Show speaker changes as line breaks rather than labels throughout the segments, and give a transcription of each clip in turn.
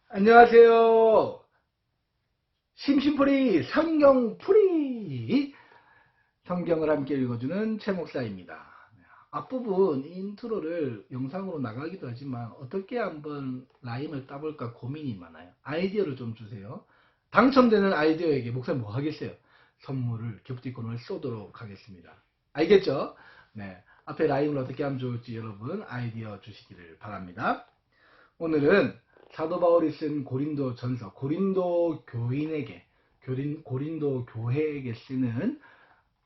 안녕하세요. 심심풀이 성경풀이 성경을 함께 읽어주는 최 목사입니다. 앞부분 인트로를 영상으로 나가기도 하지만 어떻게 한번 라임을 따볼까 고민이 많아요. 아이디어를 좀 주세요. 당첨되는 아이디어에게 목사님 뭐 하겠어요? 선물을 기프티콘을 쏘도록 하겠습니다. 알겠죠? 네, 앞에 라임을 어떻게 하면 좋을지 여러분 아이디어 주시기를 바랍니다. 오늘은 사도 바울이 쓴 고린도 전서, 고린도 교인에게, 고린도 교회에게 쓰는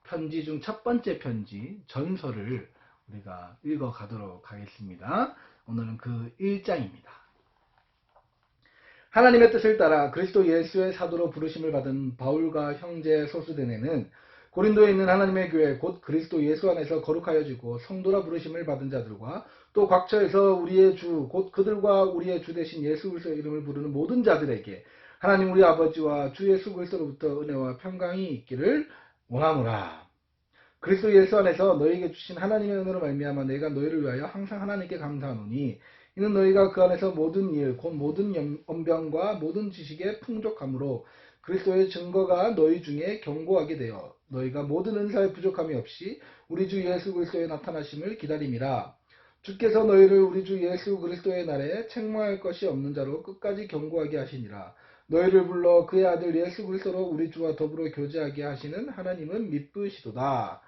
편지 중 첫 번째 편지, 전서를 우리가 읽어 가도록 하겠습니다. 오늘은 그 1장입니다. 하나님의 뜻을 따라 그리스도 예수의 사도로 부르심을 받은 바울과 형제 소수대네는 고린도에 있는 하나님의 교회 곧 그리스도 예수 안에서 거룩하여지고 성도라 부르심을 받은 자들과 또 각처에서 우리의 주 곧 그들과 우리의 주 대신 예수 그리스도의 이름을 부르는 모든 자들에게 하나님 우리 아버지와 주 예수 그리스도로부터 은혜와 평강이 있기를 원하노라. 그리스도 예수 안에서 너희에게 주신 하나님의 은혜로 말미암아 내가 너희를 위하여 항상 하나님께 감사하노니 이는 너희가 그 안에서 모든 일 곧 모든 언변과 모든 지식에 풍족함으로 그리스도의 증거가 너희 중에 견고하게 되어 너희가 모든 은사에 부족함이 없이 우리 주 예수 그리스도의 나타나심을 기다림이라. 주께서 너희를 우리 주 예수 그리스도의 날에 책망할 것이 없는 자로 끝까지 견고하게 하시니라. 너희를 불러 그의 아들 예수 그리스도로 우리 주와 더불어 교제하게 하시는 하나님은 미쁘시도다.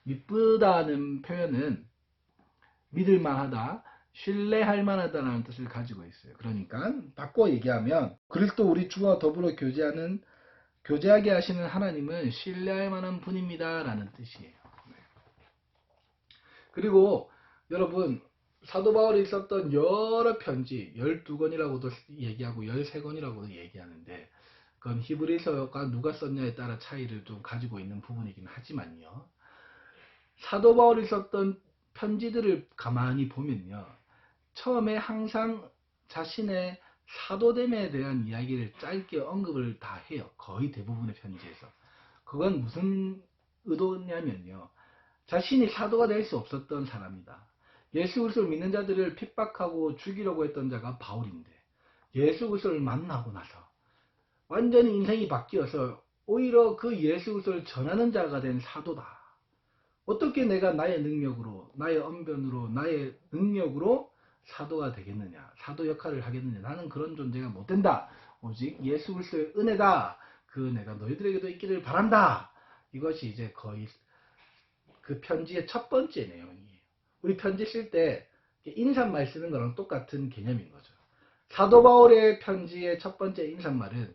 미쁘다는 표현은 믿을만하다, 신뢰할 만하다는 뜻을 가지고 있어요. 그러니까 바꿔 얘기하면 그리스도 우리 주와 더불어 교제하게 하시는 하나님은 신뢰할 만한 분입니다 라는 뜻이에요. 그리고 여러분 사도 바울이 썼던 여러 편지 12권이라고도 얘기하고 13권이라고도 얘기하는데 그건 히브리서가 누가 썼냐에 따라 차이를 좀 가지고 있는 부분이긴 하지만요. 사도 바울이 썼던 편지들을 가만히 보면요. 처음에 항상 자신의 사도됨에 대한 이야기를 짧게 언급을 다 해요. 거의 대부분의 편지에서. 그건 무슨 의도냐면요. 자신이 사도가 될 수 없었던 사람이다. 예수 그리스도를 믿는 자들을 핍박하고 죽이려고 했던 자가 바울인데 예수 그리스도를 만나고 나서 완전히 인생이 바뀌어서 오히려 그 예수 그리스도를 전하는 자가 된 사도다. 어떻게 내가 나의 능력으로, 나의 언변으로, 나의 능력으로 사도가 되겠느냐, 사도 역할을 하겠느냐, 나는 그런 존재가 못 된다. 오직 예수 그리스도의 은혜다. 그 은혜가 너희들에게도 있기를 바란다. 이것이 이제 거의 그 편지의 첫 번째 내용이에요. 우리 편지 쓸 때 인사말 쓰는 거랑 똑같은 개념인 거죠. 사도 바울의 편지의 첫 번째 인사말은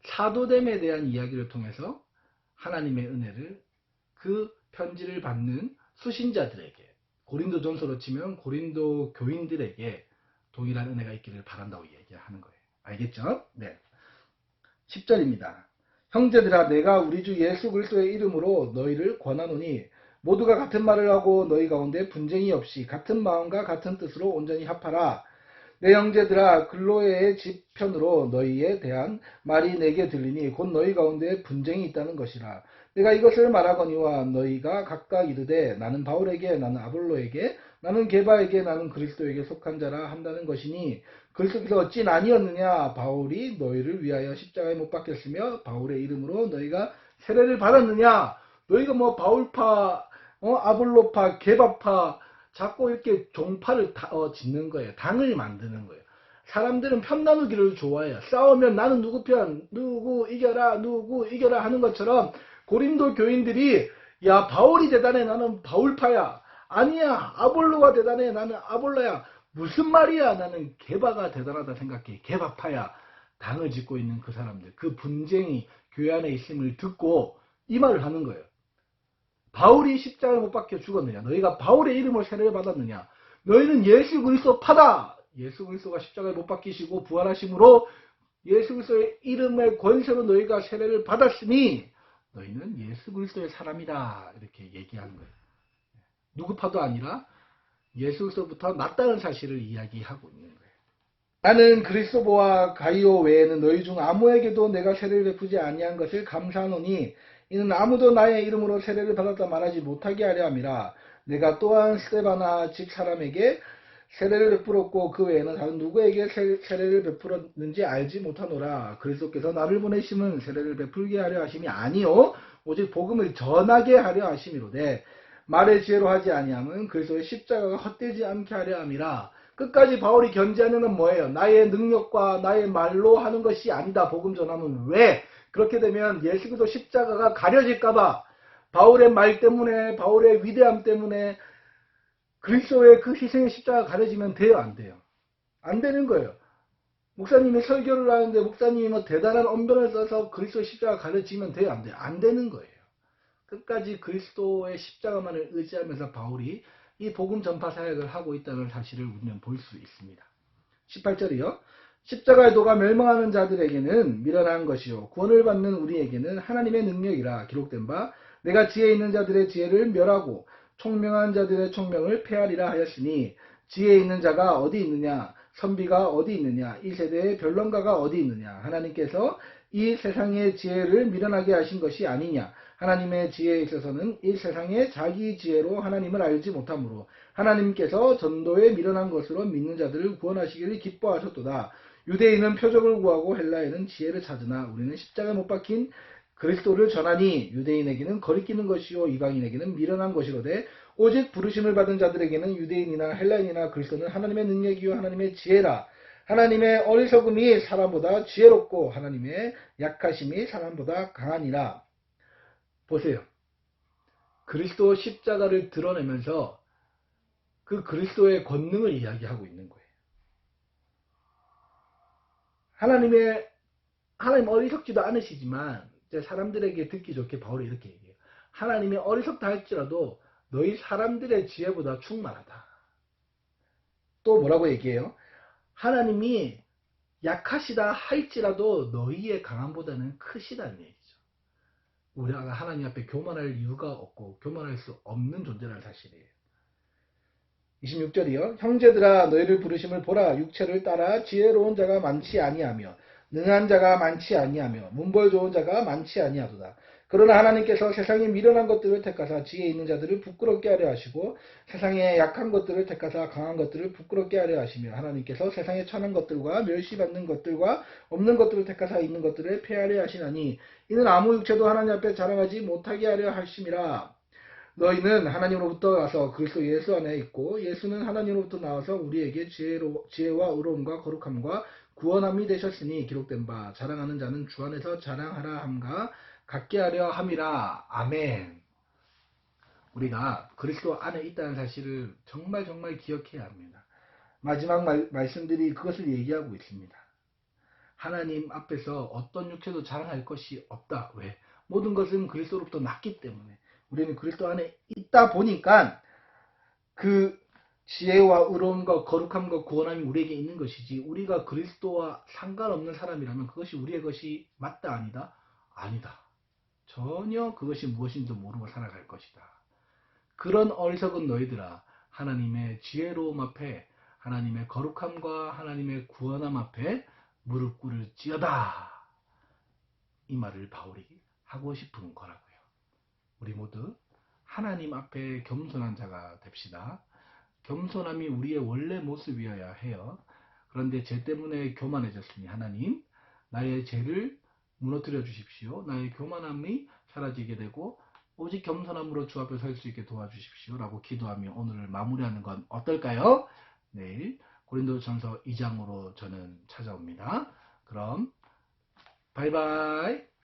사도됨에 대한 이야기를 통해서 하나님의 은혜를 그 편지를 받는 수신자들에게, 고린도 전서로 치면 고린도 교인들에게 동일한 은혜가 있기를 바란다고 얘기하는 거예요. 알겠죠? 네. 10절입니다. 형제들아 내가 우리 주 예수 그리스도의 이름으로 너희를 권하노니 모두가 같은 말을 하고 너희 가운데 분쟁이 없이 같은 마음과 같은 뜻으로 온전히 합하라. 내 형제들아 글로에의 집 편으로 너희에 대한 말이 내게 들리니 곧 너희 가운데 분쟁이 있다는 것이라. 내가 이것을 말하거니와 너희가 각각 이르되 나는 바울에게 나는 아볼로에게 나는 게바에게 나는 그리스도에게 속한 자라 한다는 것이니 그리스도께서 어찌 아니었느냐. 바울이 너희를 위하여 십자가에 못 박혔으며 바울의 이름으로 너희가 세례를 받았느냐. 너희가 뭐 바울파 아볼로파 게바파 자꾸 이렇게 종파를 짓는 거예요. 당을 만드는 거예요. 사람들은 편 나누기를 좋아해요. 싸우면 나는 누구 편, 누구 이겨라 하는 것처럼 고린도 교인들이 야 바울이 대단해 나는 바울파야. 아니야 아볼로가 대단해 나는 아볼로야. 무슨 말이야 나는 게바가 대단하다 생각해. 게바파야. 당을 짓고 있는 그 사람들. 그 분쟁이 교회 안에 있음을 듣고 이 말을 하는 거예요. 바울이 십자가에 못 박혀 죽었느냐? 너희가 바울의 이름을 세례를 받았느냐? 너희는 예수 그리스도 파다. 예수 그리스도가 십자가에 못 박히시고 부활하심으로 예수 그리스도의 이름의 권세로 너희가 세례를 받았으니 너희는 예수 그리스도의 사람이다. 이렇게 얘기하는 거예요. 누구 파도 아니라 예수 그리스도부터 낫다는 사실을 이야기하고 있는 거예요. 나는 그리스도와 가이오 외에는 너희 중 아무에게도 내가 세례를 베푸지 아니한 것을 감사하노니 이는 아무도 나의 이름으로 세례를 받았다 말하지 못하게 하려 함이라. 내가 또한 스데바나 집 사람에게 세례를 베풀었고 그 외에는 다른 누구에게 세례를 베풀었는지 알지 못하노라. 그리스도께서 나를 보내심은 세례를 베풀게 하려 하심이 아니요 오직 복음을 전하게 하려 하심이로되 말의 지혜로 하지 아니함은 그리스도의 십자가가 헛되지 않게 하려 함이라. 끝까지 바울이 견지하는 건 뭐예요? 나의 능력과 나의 말로 하는 것이 아니다. 복음 전하면 왜? 그렇게 되면 예수 그리스도 십자가가 가려질까봐 바울의 말 때문에 바울의 위대함 때문에 그리스도의 그 희생의 십자가가 가려지면 돼요? 안 돼요? 안 되는 거예요. 목사님이 설교를 하는데 목사님이 뭐 대단한 언변을 써서 그리스도의 십자가가 가려지면 돼요? 안 돼요? 안 되는 거예요. 끝까지 그리스도의 십자가만을 의지하면서 바울이 이 복음 전파 사역을 하고 있다는 사실을 우리는 볼 수 있습니다. 18절이요. 십자가의 도가 멸망하는 자들에게는 미련한 것이요 구원을 받는 우리에게는 하나님의 능력이라. 기록된 바 내가 지혜 있는 자들의 지혜를 멸하고 총명한 자들의 총명을 폐하리라 하였으니 지혜 있는 자가 어디 있느냐, 선비가 어디 있느냐, 이 세대의 변론가가 어디 있느냐. 하나님께서 이 세상의 지혜를 미련하게 하신 것이 아니냐. 하나님의 지혜에 있어서는 이 세상의 자기 지혜로 하나님을 알지 못하므로 하나님께서 전도에 미련한 것으로 믿는 자들을 구원하시기를 기뻐하셨도다. 유대인은 표적을 구하고 헬라인은 지혜를 찾으나 우리는 십자가에 못 박힌 그리스도를 전하니 유대인에게는 거리끼는 것이요 이방인에게는 미련한 것이로되 오직 부르심을 받은 자들에게는 유대인이나 헬라인이나 그리스도는 하나님의 능력이요 하나님의 지혜라. 하나님의 어리석음이 사람보다 지혜롭고 하나님의 약하심이 사람보다 강하니라. 보세요. 그리스도 십자가를 드러내면서 그 그리스도의 권능을 이야기하고 있는 거예요. 하나님 어리석지도 않으시지만 사람들에게 듣기 좋게 바울이 이렇게 얘기해요. 하나님이 어리석다 할지라도 너희 사람들의 지혜보다 충만하다. 또 뭐라고 얘기해요? 하나님이 약하시다 할지라도 너희의 강함보다는 크시다는 얘기죠. 우리가 하나님 앞에 교만할 이유가 없고 교만할 수 없는 존재라는 사실이에요. 26절이요. 형제들아 너희를 부르심을 보라. 육체를 따라 지혜로운 자가 많지 아니하며 능한 자가 많지 아니하며 문벌 좋은 자가 많지 아니하도다. 그러나 하나님께서 세상에 미련한 것들을 택하사 지혜 있는 자들을 부끄럽게 하려 하시고 세상에 약한 것들을 택하사 강한 것들을 부끄럽게 하려 하시며 하나님께서 세상에 천한 것들과 멸시받는 것들과 없는 것들을 택하사 있는 것들을 폐하려 하시나니 이는 아무 육체도 하나님 앞에 자랑하지 못하게 하려 하심이라. 너희는 하나님으로부터 와서 그리스도 예수 안에 있고 예수는 하나님으로부터 나와서 우리에게 지혜와 의로움과 거룩함과 구원함이 되셨으니 기록된 바 자랑하는 자는 주 안에서 자랑하라 함과 같게 하려 함이라. 아멘. 우리가 그리스도 안에 있다는 사실을 정말 기억해야 합니다. 마지막 말씀들이 그것을 얘기하고 있습니다. 하나님 앞에서 어떤 육체도 자랑할 것이 없다. 왜? 모든 것은 그리스도로부터 났기 때문에 우리는 그리스도 안에 있다 보니까 그 지혜와 의로움과 거룩함과 구원함이 우리에게 있는 것이지 우리가 그리스도와 상관없는 사람이라면 그것이 우리의 것이 맞다 아니다? 아니다. 전혀 그것이 무엇인지도 모르고 살아갈 것이다. 그런 어리석은 너희들아 하나님의 지혜로움 앞에 하나님의 거룩함과 하나님의 구원함 앞에 무릎 꿇을 지어다. 이 말을 바울이 하고 싶은 거라고요. 우리 모두 하나님 앞에 겸손한 자가 됩시다. 겸손함이 우리의 원래 모습이어야 해요. 그런데 죄 때문에 교만해졌으니 하나님 나의 죄를 무너뜨려 주십시오. 나의 교만함이 사라지게 되고 오직 겸손함으로 주 앞에 설 수 있게 도와주십시오. 라고 기도하며 오늘을 마무리하는 건 어떨까요? 내일 고린도전서 2장으로 저는 찾아옵니다. 그럼 바이바이.